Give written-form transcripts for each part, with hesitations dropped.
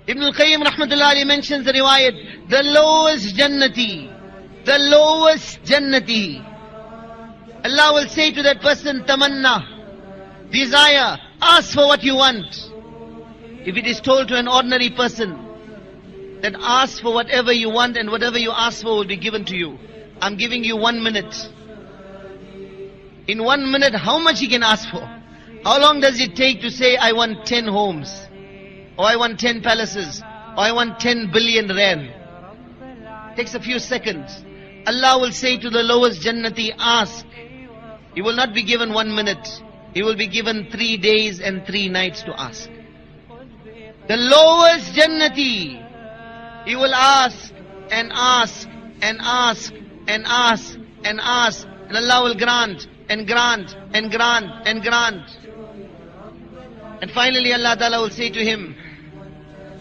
Ibn al-Qayyim rahmatullah alayhi mentions the riwayat, the lowest Jannati, the lowest Jannati. Allah will say to that person, tamanna, desire, ask for what you want. If it is told to an ordinary person that ask for whatever you want and whatever you ask for will be given to you, I'm giving you 1 minute. In 1 minute, how much he can ask for? How long does it take to say, I want 10 homes, or I want 10 palaces, or I want 10 billion rand? Takes a few seconds. Allah will say to the lowest Jannati, ask. He will not be given 1 minute. He will be given 3 days and 3 nights to ask. The lowest Jannati, he will ask and ask and ask and ask and ask, and Allah will grant and grant and grant and grant. And finally Allah Ta'ala will say to him,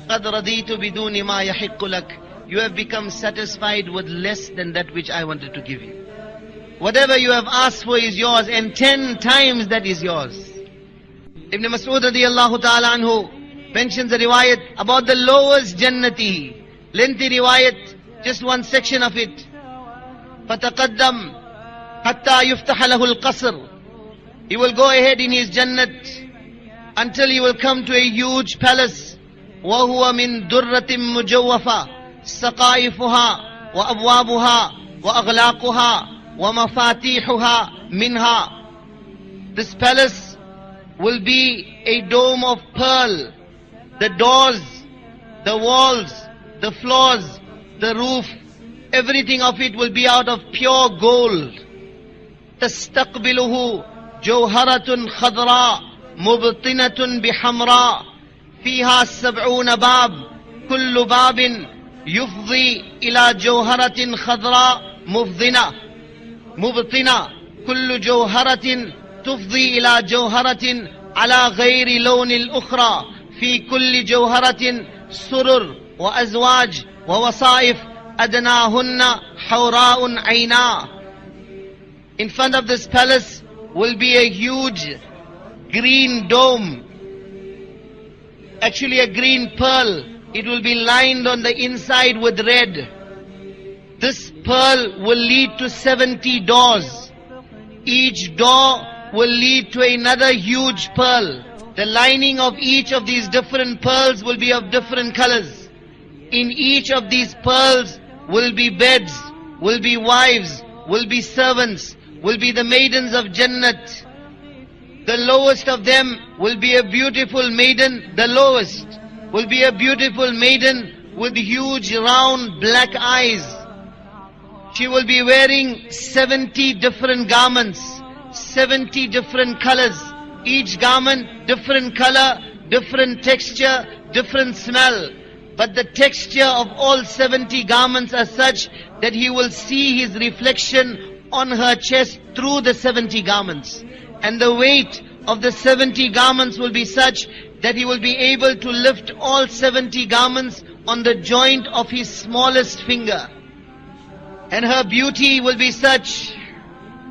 قَدْ رَضِيتُ بِدُونِ مَا يَحِقُّ لَكَ. You have become satisfied with less than that which I wanted to give you. Whatever you have asked for is yours, and 10 times that is yours. Ibn Mas'ud radiyallahu ta'ala anhu mentions a riwayat about the lowest Jannati. Lengthy riwayat, just one section of it. فَتَقَدَّمْ حَتَّى يُفْتَحَ لَهُ الْقَصْرِ. He will go ahead in his Jannat until he will come to a huge palace. وَهُوَ مِن دُرَّةٍ مُجَوَّفَةٍ سَقَائِفُهَا وَأَبْوَابُهَا وَأَغْلَاقُهَا وَمَفَاتِيحُهَا مِنْهَا. This palace will be a dome of pearl. The doors, the walls, the floors, the roof, everything of it will be out of pure gold. تستقبله جوهرة خضراء مبطنة بحمراء فيها 70 باب كل باب يفضي إلى جوهرة خضراء مبطنة كل جوهرة تفضي إلى جوهرة على غير لون الأخرى في كل جوهرة سرر وأزواج ووصائف أدناهن حوراء عينا. In front of this palace will be a huge green dome, actually a green pearl. It will be lined on the inside with red. This pearl will lead to 70 doors. Each door will lead to another huge pearl. The lining of each of these different pearls will be of different colors. In each of these pearls will be beds, will be wives, will be servants, will be the maidens of Jannat. The lowest of them will be a beautiful maiden. The lowest will be a beautiful maiden with huge round black eyes. She will be wearing 70 different garments, 70 different colors. Each garment, different color, different texture, different smell. But the texture of all 70 garments are such that he will see his reflection on her chest through the 70 garments. And the weight of the 70 garments will be such that he will be able to lift all 70 garments on the joint of his smallest finger. And her beauty will be such,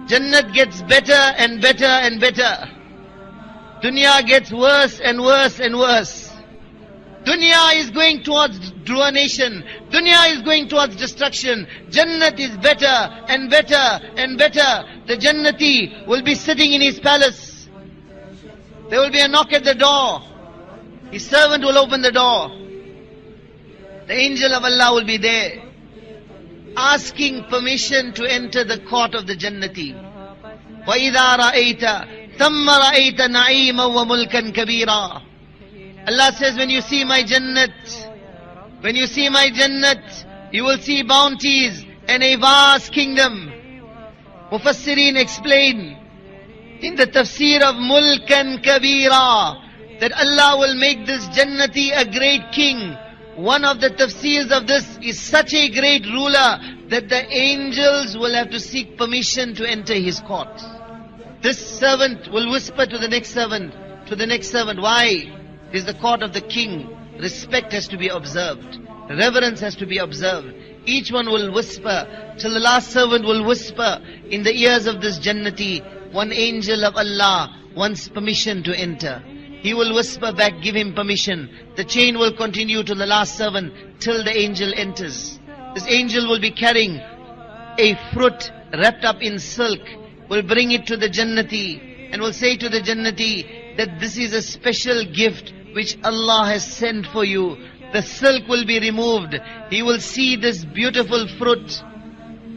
Jannat gets better and better and better. Dunya gets worse and worse and worse. Dunya is going towards ruination. Dunya is going towards destruction. Jannat is better and better and better. The Jannati will be sitting in his palace. There will be a knock at the door. His servant will open the door. The angel of Allah will be there, asking permission to enter the court of the Jannati. وَإِذَا رَأَيْتَ ثَمَّ رَأَيْتَ نَعِيمًا وَمُلْكًا كَبِيرًا. Allah says, when you see my Jannat, when you see my Jannat, you will see bounties and a vast kingdom. Mufassirin explain in the tafsir of Mulkan Kabira that Allah will make this Jannati a great king. One of the tafsirs of this is such a great ruler that the angels will have to seek permission to enter his court. This servant will whisper to the next servant, to the next servant. Why? It is the court of the king. Respect has to be observed. Reverence has to be observed. Each one will whisper till the last servant will whisper in the ears of this Jannati. One angel of Allah wants permission to enter. he will whisper back, give him permission. The chain will continue to the last servant till the angel enters. This angel will be carrying a fruit wrapped up in silk, will bring it to the Jannati and will say to the Jannati that this is a special gift which Allah has sent for you. The silk will be removed. He will see this beautiful fruit.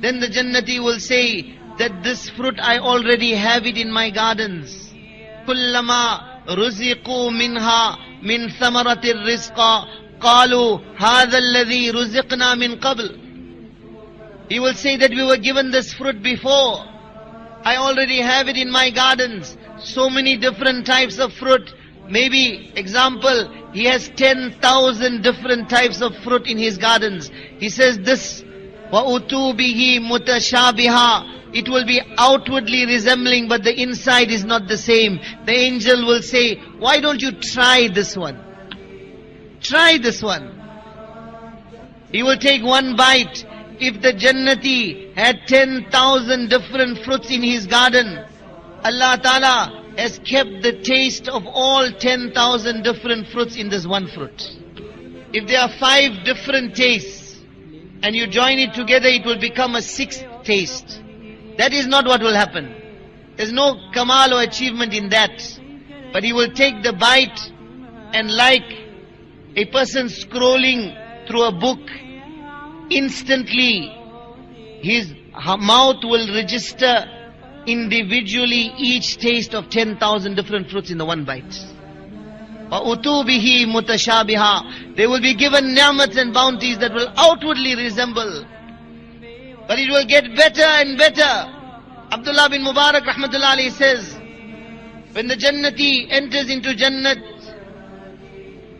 Then the Jannati will say that this fruit I already have it in my gardens. Kullama ruziqu minha min thamaratir rizqa qalu hadha alladhi ruziqna min qabl. He will say that we were given this fruit before. I already have it in my gardens. So many different types of fruit. Maybe, example, he has 10,000 different types of fruit in his gardens. He says this, وَأُتُوا بِهِ مُتَشَابِهًا. It will be outwardly resembling, but the inside is not the same. The angel will say, why don't you try this one? Try this one. He will take one bite. If the Jannati had 10,000 different fruits in his garden, Allah Ta'ala has kept the taste of all 10,000 different fruits in this one fruit. If there are 5 different tastes and you join it together, it will become a 6th taste. That is not what will happen. There's no kamal or achievement in that. But he will take the bite and like a person scrolling through a book, instantly his mouth will register individually each taste of 10,000 different fruits in the one bite. وَأُتُوا بِهِ مُتَشَابِهًا. They will be given ni'mats and bounties that will outwardly resemble, but it will get better and better. Abdullah bin Mubarak rahmatullah alayhi says, when the Jannati enters into Jannat,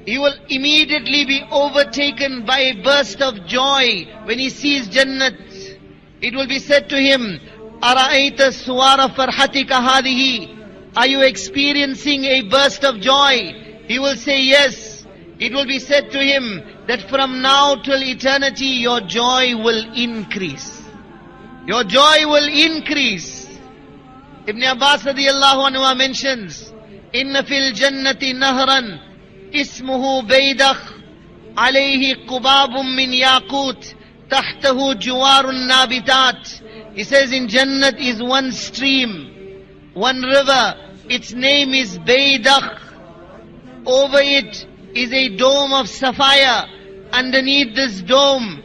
he will immediately be overtaken by a burst of joy when he sees Jannat. It will be said to him, أَرَأَيْتَ سُوَارَ فَرْحَتِكَ هَذِهِ. Are you experiencing a burst of joy? He will say yes. It will be said to him that from now till eternity your joy will increase. Your joy will increase. Ibn Abbas radiyallahu anhu mentions, إِنَّ فِي الْجَنَّةِ نَهْرًا اسمه بيدخ عليه قباب من ياقوت تحته جوار النابتات. He says in Jannat is one stream, one river. Its name is Baydakh. Over it is a dome of sapphire. Underneath this dome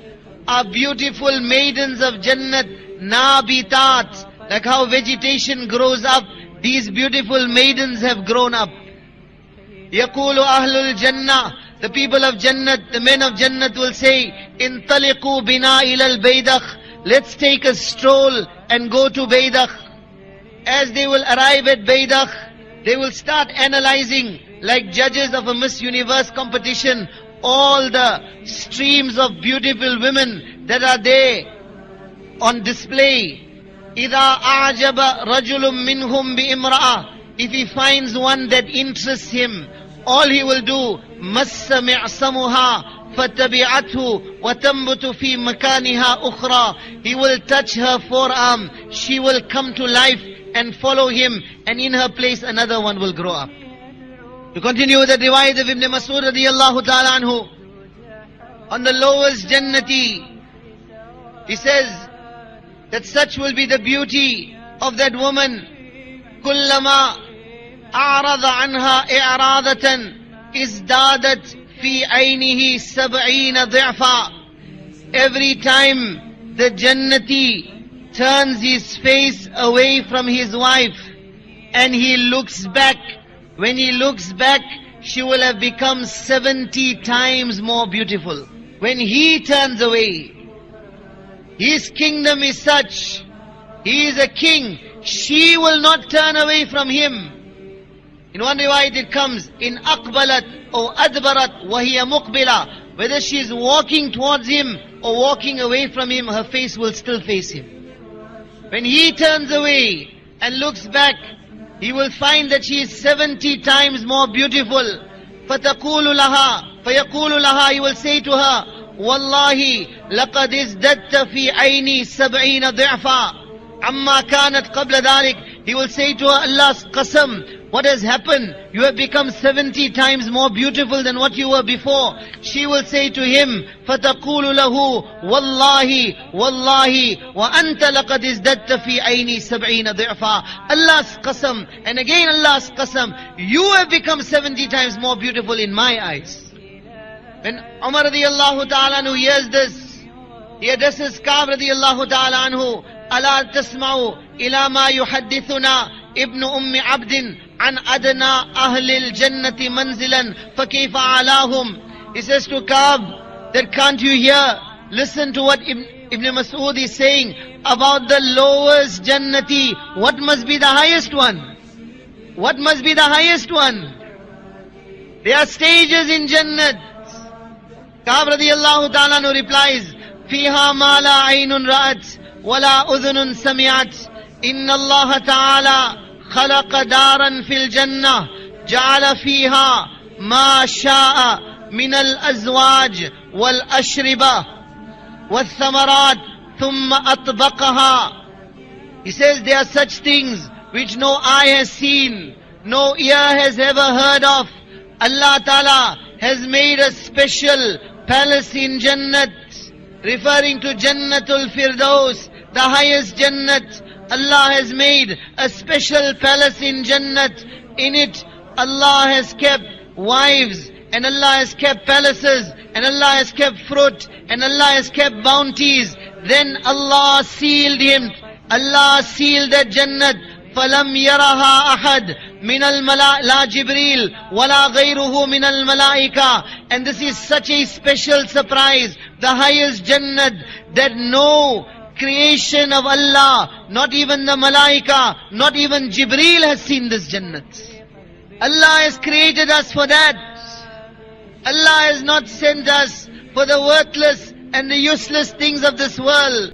are beautiful maidens of Jannat, nabitat. Like how vegetation grows up, these beautiful maidens have grown up. يَقُولُ أَهْلُ الْجَنَّةِ. The people of Jannat, the men of Jannat will say, انطلقوا بنا إلى البيدخ. Let's take a stroll and go to Baydakh. As they will arrive at Baydakh, they will start analyzing, like judges of a Miss Universe competition, all the streams of beautiful women that are there on display. إِذَا أَعْجَبَ رَجُلٌ مِّنْهُمْ بِإِمْرَأَةٍ. If he finds one that interests him, all he will do, مَسَّ مِعْصَمُهَا فَتَبِعَتْهُ وَتَنْبُتُ فِي مَكَانِهَا أُخْرَى. He will touch her forearm, she will come to life and follow him, and in her place another one will grow up. To continue with the riwayat of Ibn Mas'ud radiyallahu ta'ala anhu, on the lowest Jannati, he says that such will be the beauty of that woman. كلما أعرض عنها إعراضة ازدادت في عينه 70 ضعفا. Every time the Jannati turns his face away from his wife and he looks back, when he looks back, she will have become 70 times more beautiful. When he turns away, his kingdom is such, he is a king, she will not turn away from him. In one riwayat it comes, in aqbalat or adbarat wa hiya muqbila. Whether she is walking towards him or walking away from him, her face will still face him. When he turns away and looks back, he will find that she is 70 times more beautiful. فَتَقُولُ لَهَا فَيَقُولُ لَهَا. He will say to her, وَاللَّهِ لَقَدْ ازْدَدْتَ فِي عَيْنِي 70 ضِعْفًا عَمَّا كَانَتْ قَبْلَ ذَلِكَ. He will say to her, Allah's qasam, what has happened? You have become 70 times more beautiful than what you were before. She will say to him, فَتَقُولُ لَهُ وَاللَّهِ وَاللَّهِ وَأَنْتَ لَقَدْ ازْدَدْتَ فِي عَيْنِي سَبْعِينَ ضِعْفًا. Allah's qasam, and again Allah's qasam, you have become 70 times more beautiful in my eyes. When Umar radiallahu ta'ala anhu hears this, he addresses Ka'b radiallahu ta'ala anhu, أَلَا تَسْمَعُ إِلَى مَا يُحَدِّثُنَا ابن أم عبد عن أدنى أهل الجنة منزلا فكيف علاهم. He says to Ka'b that can't you hear, listen to what Ibn Mas'ud is saying about the lowest Jannati. What must be the highest one? What must be the highest one? There are stages in Jannat. Ka'b radiyallahu ta'ala anhu replies, فيها ما لا عين رأت ولا أذن سمعت إن الله تعالى خلق دارا في الجنة جعل فيها ما شاء من الأزواج والأشربة والثمرات ثم أطبقها. He says there are such things which no eye has seen, no ear has ever heard of. Allah Ta'ala has made a special palace in Jannat, referring to Jannatul Firdaus, the highest Jannat. Allah has made a special palace in Jannat. In it, Allah has kept wives, and Allah has kept palaces, and Allah has kept fruit, and Allah has kept bounties. Then Allah sealed him. Allah sealed that Jannat. فَلَمْ يَرَهَا أَحَدٍ مِنَ الْمَلَائِكَةِ لَا جِبْرِيلَ وَلَا غَيْرُهُ مِنَ الْمَلَائِكَةِ. And this is such a special surprise, the highest Jannat, that no creation of Allah, not even the Malaika, not even Jibreel has seen this Jannat. Allah has created us for that. Allah has not sent us for the worthless and the useless things of this world.